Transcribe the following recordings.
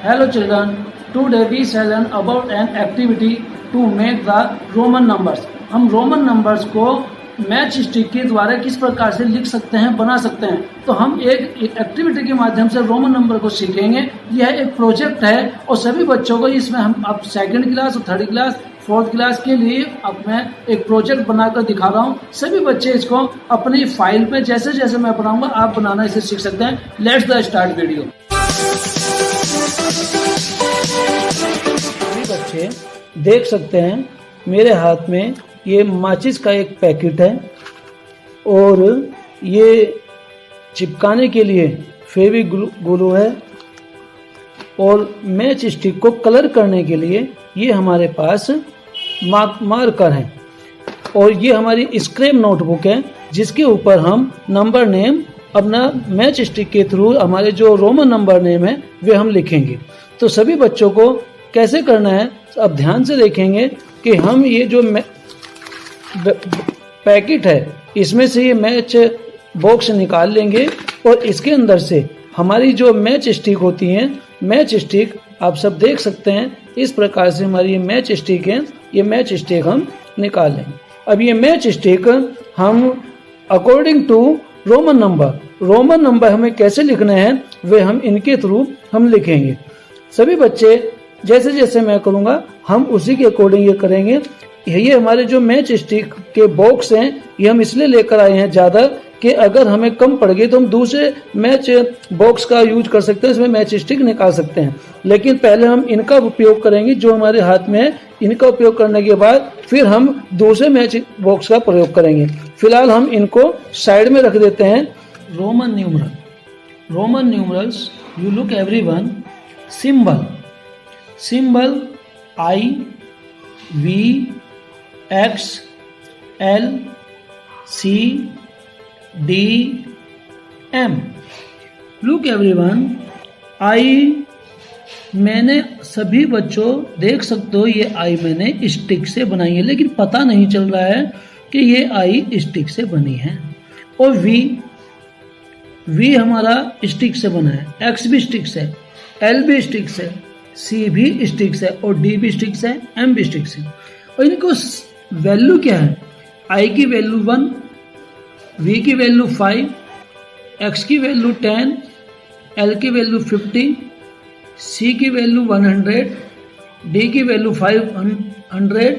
Hello children, today we shall learn about an activity to make the Roman numbers. हम Roman numbers को match stick के द्वारा किस प्रकार से लिख सकते हैं, बना सकते हैं। तो हम एक एक्टिविटी के माध्यम से रोमन नंबर को सीखेंगे। यह एक प्रोजेक्ट है और सभी बच्चों को इसमें हम अब सेकंड क्लास और थर्ड क्लास फोर्थ क्लास के लिए अब मैं एक प्रोजेक्ट बनाकर दिखा रहा हूँ। सभी बच्चे इसको अपनी फाइल पे जैसे जैसे मैं बनाऊंगा आप बनाना इसे सीख सकते हैं। Let's the start video. सभी बच्चे देख सकते हैं मेरे हाथ में ये माचिस का एक पैकेट है और ये चिपकाने के लिए फेविग्लू है और मैच स्टिक को कलर करने के लिए ये हमारे पास मार्कर है और ये हमारी स्क्रैप नोटबुक है जिसके ऊपर हम नंबर नेम अपना मैच स्टिक के थ्रू हमारे जो रोमन नंबर नेम है वे हम लिखेंगे। तो सभी बच्चों को कैसे करना है अब ध्यान से देखेंगे कि हम ये जो पैकेट है इसमें से ये मैच बॉक्स निकाल लेंगे और इसके अंदर से हमारी जो मैच स्टिक होती हैं, मैच स्टिक आप सब देख सकते हैं इस प्रकार से हमारी ये मैच स्टिक है, ये मैच स्टिक हम निकाल लेंगे। अब ये मैच स्टिक हम अकॉर्डिंग टू रोमन नंबर हमें कैसे लिखने हैं वे हम इनके थ्रू हम लिखेंगे। सभी बच्चे जैसे जैसे मैं करूँगा हम उसी के अकॉर्डिंग ये करेंगे। ये हमारे जो मैच स्टिक के बॉक्स हैं ये हम इसलिए लेकर आए हैं ज़्यादा कि अगर हमें कम पड़ गई तो हम दूसरे मैच बॉक्स का यूज कर सकते हैं, इसमें मैच स्टिक निकाल सकते हैं। लेकिन पहले हम इनका उपयोग करेंगे जो हमारे हाथ में है। इनका उपयोग करने के बाद फिर हम दूसरे मैच बॉक्स का प्रयोग करेंगे। फिलहाल हम इनको साइड में रख देते हैं। Roman numerals you look everyone. Symbol I V X L C D M। Look everyone मैंने सभी बच्चों देख सकते हो ये आई मैंने स्टिक से बनाई है लेकिन पता नहीं चल रहा है कि ये आई स्टिक से बनी है। और वी हमारा स्टिक से बना है, एक्स भी स्टिक से, एल भी स्टिक से, सी भी स्टिक से और डी भी स्टिक से, एम भी स्टिक से। और इनको वैल्यू क्या है? आई की वैल्यू 1, वी की वैल्यू 5, एक्स की वैल्यू 10, एल की वैल्यू 50, सी की वैल्यू 100, डी की वैल्यू 500,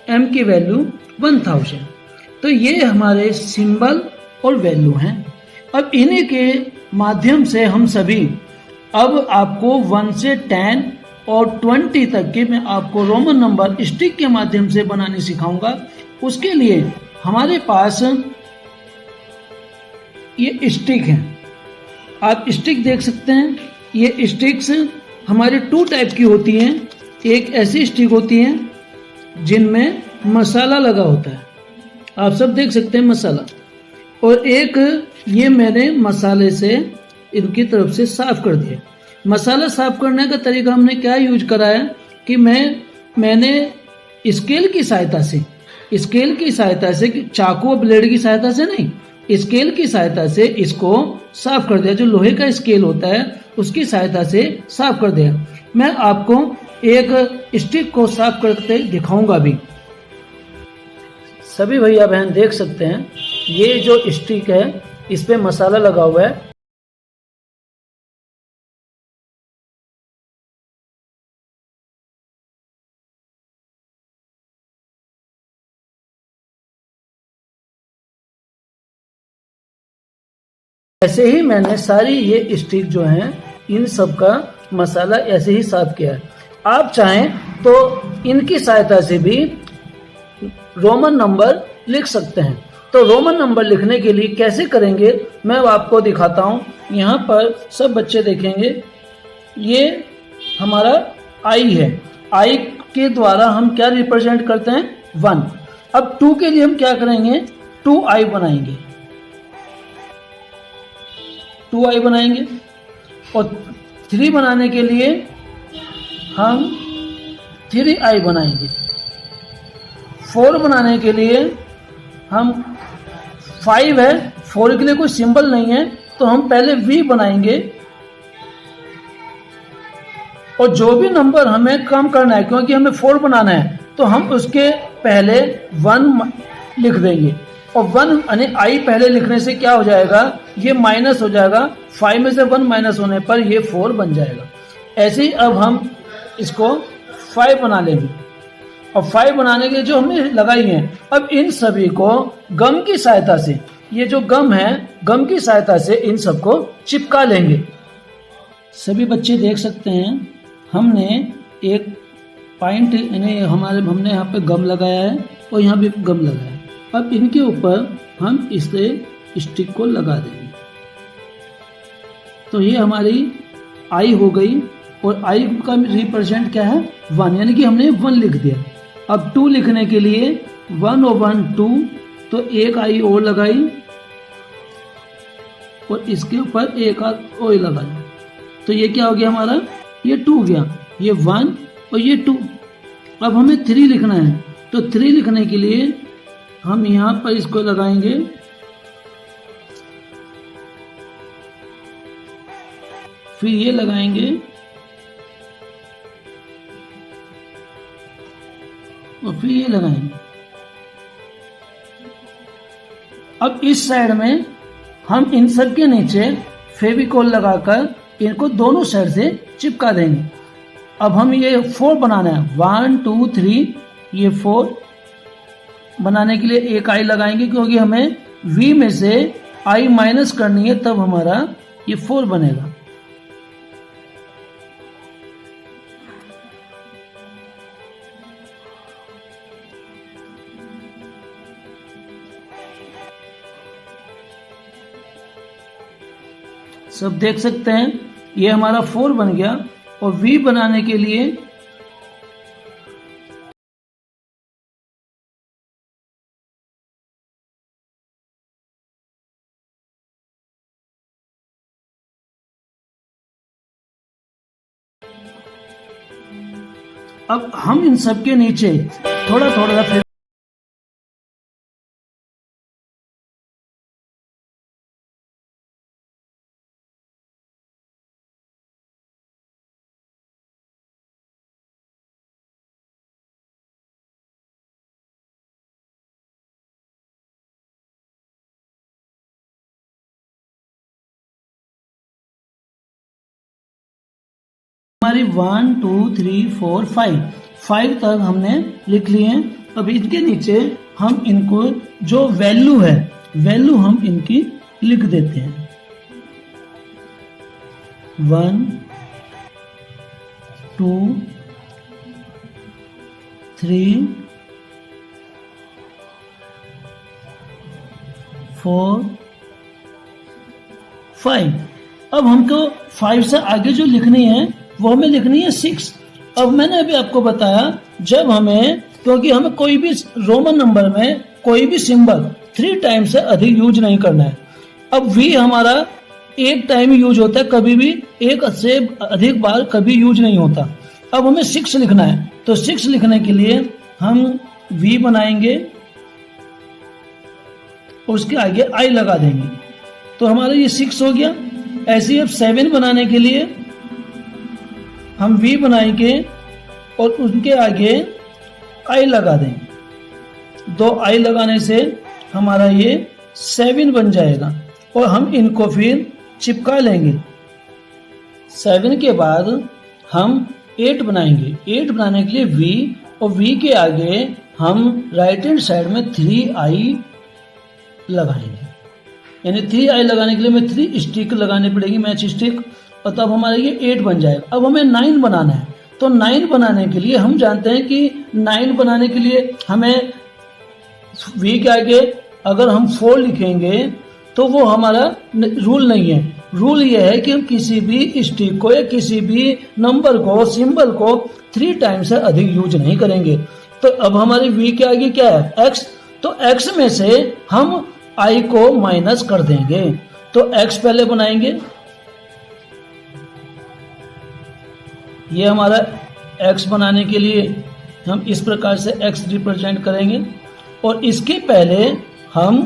एम की वैल्यू 1000। तो ये हमारे सिंबल और वैल्यू हैं। अब इन्हीं के माध्यम से हम सभी अब आपको 1 से 10 और 20 तक के मैं आपको रोमन नंबर स्टिक के माध्यम से बनाने सिखाऊंगा। उसके लिए हमारे पास ये स्टिक है, आप स्टिक देख सकते हैं। ये स्टिक्स हमारे 2 टाइप की होती हैं। एक ऐसी स्टिक होती है जिनमें मसाला लगा होता है, आप सब देख सकते हैं मसाला। और एक ये मैंने मसाले से इनकी तरफ से साफ कर दिया। मसाला साफ करने का तरीका हमने क्या यूज करा है कि मैंने स्केल की सहायता से चाकू और ब्लेड की सहायता से नहीं, स्केल की सहायता से इसको साफ कर दिया। जो लोहे का स्केल होता है उसकी सहायता से साफ कर दिया। मैं आपको एक स्टिक को साफ करके दिखाऊंगा भी। सभी भैया बहन देख सकते हैं ये जो स्टिक है इस पे मसाला लगा हुआ है। ऐसे ही मैंने सारी ये स्टिक जो हैं इन सब का मसाला ऐसे ही साफ किया है। आप चाहें तो इनकी सहायता से भी रोमन नंबर लिख सकते हैं। तो रोमन नंबर लिखने के लिए कैसे करेंगे मैं आपको दिखाता हूँ। यहाँ पर सब बच्चे देखेंगे ये हमारा आई है। आई के द्वारा हम क्या रिप्रेजेंट करते हैं? 1। अब 2 के लिए हम क्या करेंगे? 2i बनाएंगे, 2i बनाएंगे। और 3 बनाने के लिए हम 3i बनाएंगे। 4 बनाने के लिए हम 5 है, 4 के लिए कोई सिंबल नहीं है तो हम पहले V बनाएंगे और जो भी नंबर हमें कम करना है, क्योंकि हमें 4 बनाना है, तो हम उसके पहले 1 लिख देंगे। और 1 यानी आई पहले लिखने से क्या हो जाएगा, ये माइनस हो जाएगा, 5 में से 1 माइनस होने पर ये 4 बन जाएगा। ऐसे ही अब हम इसको 5 बना लेंगे। और 5 बनाने के लिए जो हमने लगाई है, अब इन सभी को गम की सहायता से, ये जो गम है, गम की सहायता से इन सबको चिपका लेंगे। सभी बच्चे देख सकते हैं, हमने एक पॉइंट यानी हमने यहाँ पे गम लगाया है और यहाँ भी गम लगाया है। अब इनके ऊपर हम इससे स्टिक को लगा देंगे। तो ये हमारी आई हो गई, और आई का रिप्रेजेंट क्या है, 1, यानी कि हमने 1 लिख दिया। अब 2 लिखने के लिए 1 और 1 2, तो एक आई और लगाई और इसके ऊपर एक और लगाई, तो ये क्या हो गया हमारा, ये 2 गया, ये 1 और ये 2। अब हमें 3 लिखना है, तो 3 लिखने के लिए हम यहाँ पर इसको लगाएंगे, फिर ये लगाएंगे और फिर ये लगाएंगे। अब इस साइड में हम इन सब के नीचे फेविकोल लगाकर इनको दोनों साइड से चिपका देंगे। अब हम ये 4 बनाना है, 1 2 3, ये 4 बनाने के लिए एक आई लगाएंगे, क्योंकि हमें V में से आई माइनस करनी है, तब हमारा ये 4 बनेगा। सब देख सकते हैं, ये हमारा 4 बन गया। और V बनाने के लिए अब हम इन सब के नीचे थोड़ा थोड़ा फिर हमारी 1 2 3 4 5 तक हमने लिख लिए हैं। अब इनके नीचे हम इनको जो वैल्यू है, वैल्यू हम इनकी लिख देते हैं। 1 2 3 4 5। अब हमको 5 से आगे जो लिखनी है वो हमें लिखनी है 6। अब मैंने अभी आपको बताया, जब हमें, क्योंकि हमें कोई भी रोमन नंबर में कोई भी सिंबल 3 टाइम से अधिक यूज नहीं करना है। अब V हमारा एक टाइम यूज होता है, कभी भी एक से अधिक बार कभी यूज नहीं होता। अब हमें 6 लिखना है, तो 6 लिखने के लिए हम V बनाएंगे और उसके आगे I लगा देंगे, तो हमारा ये 6 हो गया। ऐसे ही अब 7 बनाने के लिए हम V बनाएंगे और उनके आगे I लगा देंगे। 2 I लगाने से हमारा ये 7 बन जाएगा और हम इनको फिर चिपका लेंगे। 7 के बाद हम 8 बनाएंगे। 8 बनाने के लिए V और V के आगे हम राइट हैंड साइड में 3I लगाएंगे, यानी 3I लगाने के लिए हमें 3 स्टिक लगानी पड़ेगी, मैच स्टिक, और तब हमारा ये 8 बन जाएगा। अब हमें 9 बनाना है, तो 9 बनाने के लिए हम जानते हैं कि 9 बनाने के लिए हमें V के आगे अगर हम 4 लिखेंगे तो वो हमारा रूल नहीं है। रूल ये है कि हम किसी भी स्टिक को या किसी भी नंबर को, सिंबल को 3 टाइम से अधिक यूज नहीं करेंगे। तो अब हमारी V के आगे क्या है, X, तो X में से हम I को माइनस कर देंगे। तो X पहले बनाएंगे, ये हमारा X बनाने के लिए हम इस प्रकार से X रिप्रेजेंट करेंगे और इसके पहले हम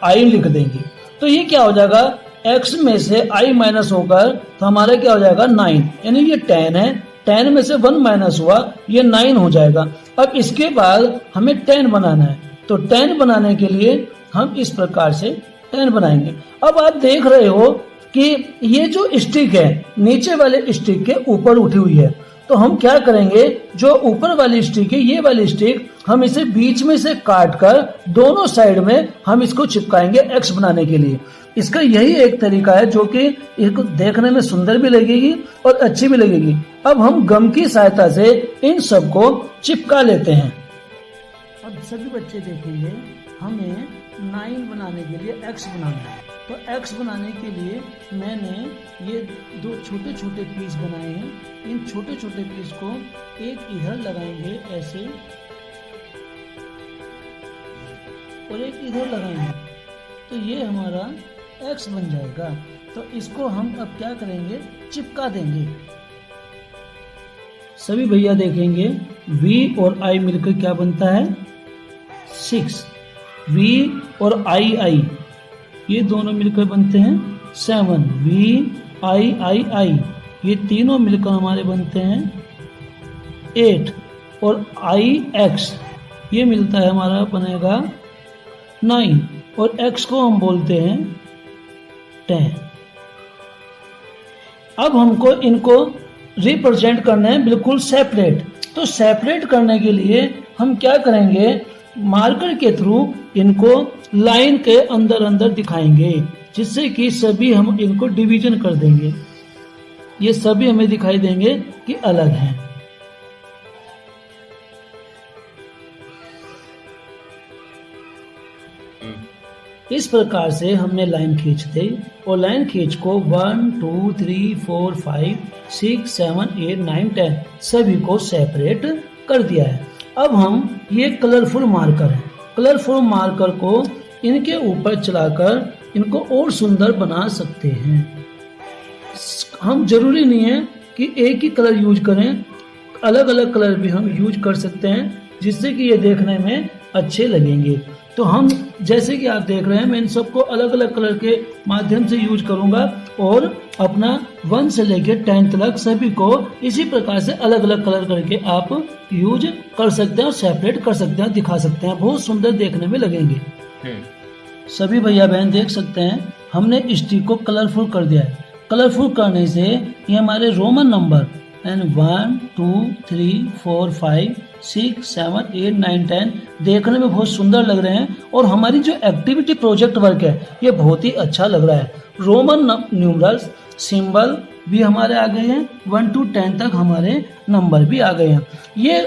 I लिख देंगे। तो ये क्या हो जाएगा, X में से I माइनस होकर तो हमारा क्या हो जाएगा 9, यानी ये 10 है, 10 में से 1 माइनस हुआ, ये 9 हो जाएगा। अब इसके बाद हमें 10 बनाना है, तो 10 बनाने के लिए हम इस प्रकार से 10 बनाएंगे। अब आप देख रहे हो कि ये जो स्टिक है नीचे वाले स्टिक के ऊपर उठी हुई है, तो हम क्या करेंगे, जो ऊपर वाली स्टिक है ये वाली स्टिक हम इसे बीच में से काट कर दोनों साइड में हम इसको चिपकाएंगे एक्स बनाने के लिए। इसका यही एक तरीका है जो कि इसको देखने में सुंदर भी लगेगी और अच्छी भी लगेगी। अब हम गम की सहायता से इन सबको चिपका लेते हैं। अब सभी बच्चे देखेंगे हमें 9 बनाने के लिए x बनाना है, तो x बनाने के लिए मैंने ये 2 छोटे छोटे पीस बनाए हैं। इन छोटे छोटे पीस को एक इधर लगाएंगे ऐसे और एक इधर लगाएंगे, तो ये हमारा x बन जाएगा। तो इसको हम अब क्या करेंगे, चिपका देंगे। सभी भैया देखेंगे v और i मिलकर क्या बनता है, 6। v और i ये दोनों मिलकर बनते हैं 7। v i ये तीनों मिलकर हमारे बनते हैं 8। और ix ये मिलता है हमारा बनेगा 9। और x को हम बोलते हैं 10। अब हमको इनको रिप्रेजेंट करना है बिल्कुल सेपरेट। तो सेपरेट करने के लिए हम क्या करेंगे, मार्कर के थ्रू इनको लाइन के अंदर अंदर दिखाएंगे, जिससे कि सभी हम इनको डिवीजन कर देंगे। ये सभी हमें दिखाई देंगे कि अलग हैं। इस प्रकार से हमने लाइन खींच दी और लाइन खींच को 1 2 3 4 5 6 7 8 9 10 सभी को सेपरेट कर दिया है। अब हम ये कलरफुल मार्कर है, कलरफुल मार्कर को इनके ऊपर चलाकर इनको और सुंदर बना सकते हैं। हम जरूरी नहीं है कि एक ही कलर यूज करें, अलग अलग कलर भी हम यूज कर सकते हैं, जिससे कि ये देखने में अच्छे लगेंगे। तो हम जैसे कि आप देख रहे हैं, मैं इन सबको अलग अलग कलर के माध्यम से यूज करूंगा और अपना 1 से लेकर 10 तक सभी को इसी प्रकार से अलग अलग कलर करके आप यूज कर सकते हैं और सेपरेट कर सकते हैं, दिखा सकते हैं, बहुत सुंदर देखने में लगेंगे। सभी भैया बहन देख सकते हैं हमने स्टिक को कलरफुल कर दिया है। कलरफुल करने से ये हमारे रोमन नंबर 1 2 3 4 5 6 7 8 9 10 देखने में बहुत सुंदर लग रहे हैं और हमारी जो एक्टिविटी प्रोजेक्ट वर्क है ये बहुत ही अच्छा लग रहा है। रोमन न्यूमरल्स सिंबल भी हमारे आ गए हैं, 1 to 10 तक हमारे नंबर भी आ गए हैं। ये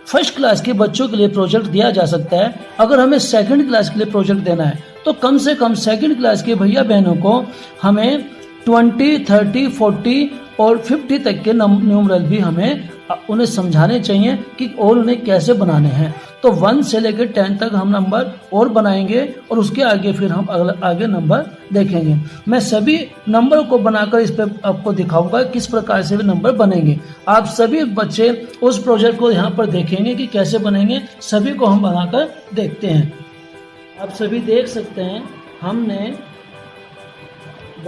फर्स्ट क्लास के बच्चों के लिए प्रोजेक्ट दिया जा सकता है। अगर हमें सेकंड क्लास के लिए प्रोजेक्ट देना है तो कम से कम सेकंड क्लास के भैया बहनों को हमें 20 30 40 और 50 तक के न्यूमरल भी हमें उन्हें समझाने चाहिए कि और उन्हें कैसे बनाने हैं। तो 1 से लेकर 10 तक हम नंबर और बनाएंगे और उसके आगे फिर हम आगे नंबर देखेंगे। मैं सभी नंबर को बनाकर इस पर आपको दिखाऊंगा किस प्रकार से भी नंबर बनेंगे। आप सभी बच्चे उस प्रोजेक्ट को यहाँ पर देखेंगे कि कैसे बनेंगे, सभी को हम बनाकर देखते हैं। आप सभी देख सकते हैं हमने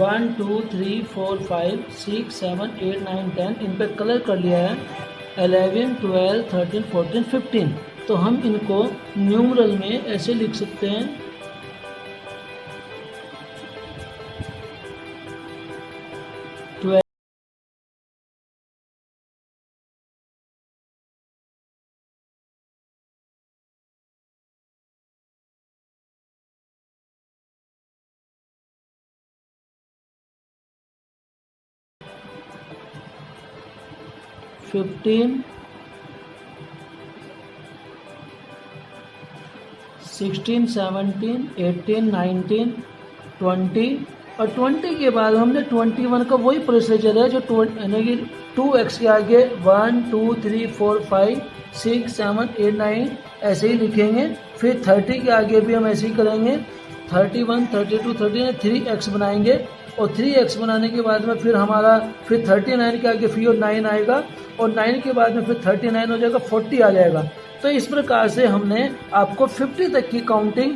1 2 3 4 5 6 7 8 9 10 इन पे कलर कर लिया है। 11 12 13 14 15 तो हम इनको न्यूमरल में ऐसे लिख सकते हैं। $15 16 17 18 19 20 और 20 के बाद हमने 21 का वही प्रोसीजर है जो यानी कि 2x के आगे 1 2 3 4 5 6 7 8 9 ऐसे ही लिखेंगे। फिर 30 के आगे भी हम ऐसे ही करेंगे। 31 32 39 3x बनाएंगे और 3x बनाने के बाद में फिर हमारा फिर 39 के आगे फिर 9 आएगा और 9 के बाद में फिर 39 हो जाएगा, 40 आ जाएगा। तो इस प्रकार से हमने आपको 50 तक की काउंटिंग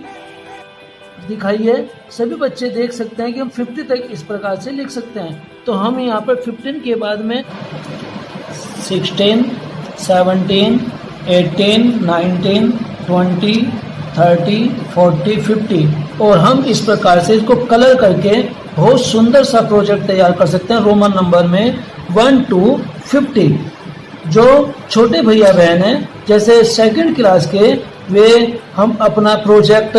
दिखाई है। सभी बच्चे देख सकते हैं कि हम 50 तक इस प्रकार से लिख सकते हैं। तो हम यहाँ पर 15 के बाद में 16, 17, 18, 19, 20, 30, 40, 50 और हम इस प्रकार से इसको कलर करके बहुत सुंदर सा प्रोजेक्ट तैयार कर सकते हैं रोमन नंबर में 1 to 50। जो छोटे भैया बहन हैं जैसे सेकंड क्लास के, वे हम अपना प्रोजेक्ट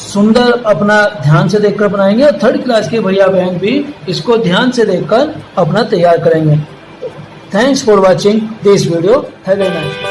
सुंदर अपना ध्यान से देखकर बनाएंगे और थर्ड क्लास के भैया बहन भी इसको ध्यान से देखकर अपना तैयार करेंगे। Thanks for watching this video. Have a nice day.